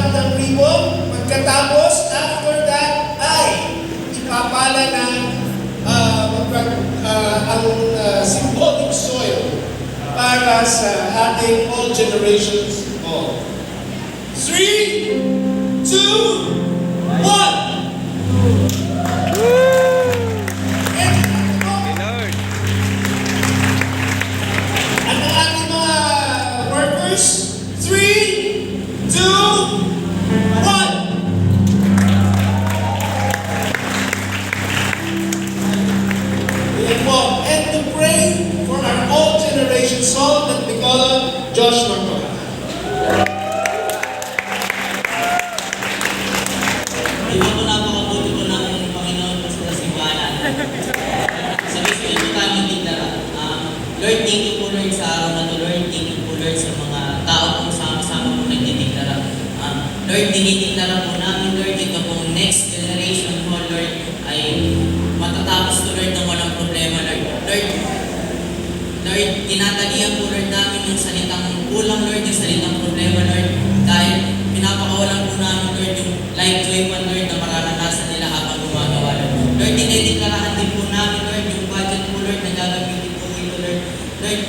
magtatap ng ribbon. Pagkatapos, after that, ay ipapala ng ang symbolic soil para sa ating all generations all. 3, 2, 1! At ang ating mga workers, 3, 2, 1! And to pray for our all generations soul that we call Josh Marcon. Ito po napakabuti po ng Panginoon po sa simbahan. Sabi ko ito tayo magdiklara. Lord, thank you po Lord sa araw na to. Lord, thank you po Lord sa mga tao pong sama-sama po nagdidiklara. Lord, dinidiklara po namin Lord, ito pong next generation po Lord ay matatapos po Lord ng walang problema Lord. Lord, tinatalian po Lord namin yung salitang kulang Lord, yung salitang problema Lord. Dahil pinapakawalan po namin Lord yung life joy man Lord na mararanasan nila habang gumagawa Lord. Lord, dinidekarahan din po namin Lord yung budget po Lord na gagamitin po ito Lord. Lord,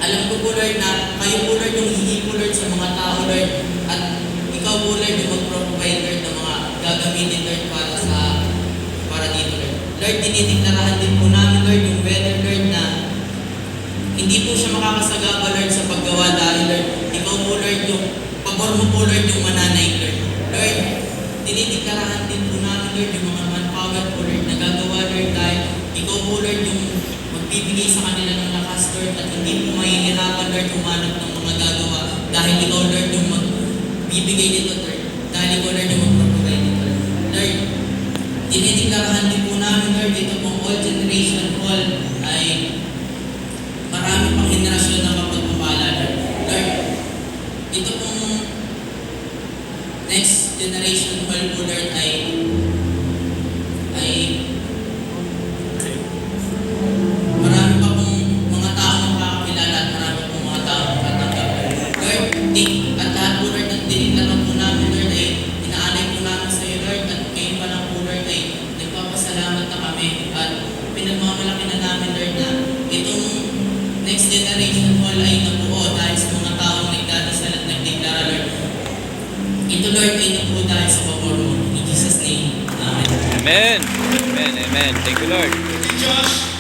alam ko po Lord na kayo po Lord yung hihingi po Lord sa mga tao Lord. At ikaw po Lord yung mag-provide Lord ng mga gagamitin Lord para dito Lord. Lord, dinidekarahan din po namin Lord yung weather Lord na hindi po siya makakasagaba Lord sa paggawa dahil Lord, ikaw po Lord yung pabor mo po Lord yung mananay Lord. Lord, dinidekarahan din po namin Lord yung mga manpower po Lord na gagawa Lord dahil ikaw po Lord yung magbibigay sa kanila ng lakas Lord at hindi po mahihirapan Lord humanap ng mga gagawa dahil ikaw Lord yung magbibigay nito Lord. Dahil ikaw Lord yung magpapagay nito Lord. Lord, dinidekarahan din po namin Lord ito pong all generation hall ay marami pang henerasyon na mapagpapala Lord. Lord, ito pong next generation hall po Lord ay marami pa pong mga tao na makakilala at marami pong mga tao na matatanggap Lord. At lahat po Lord at dinideklara po namin Lord ay inaalay po namin sa iyo Lord at kayo pa lang po Lord ay nagpapasalamat na kami at pinagmamalaki na namin Lord na itong next generation hall ay nabuo dahil sa mga taong nagdadasal at nagdeklara Lord. Ito Lord ay nabuo dahil sa pabor mo. In Jesus' name, Amen. Amen. Amen. Amen. Thank you, Lord. Josh,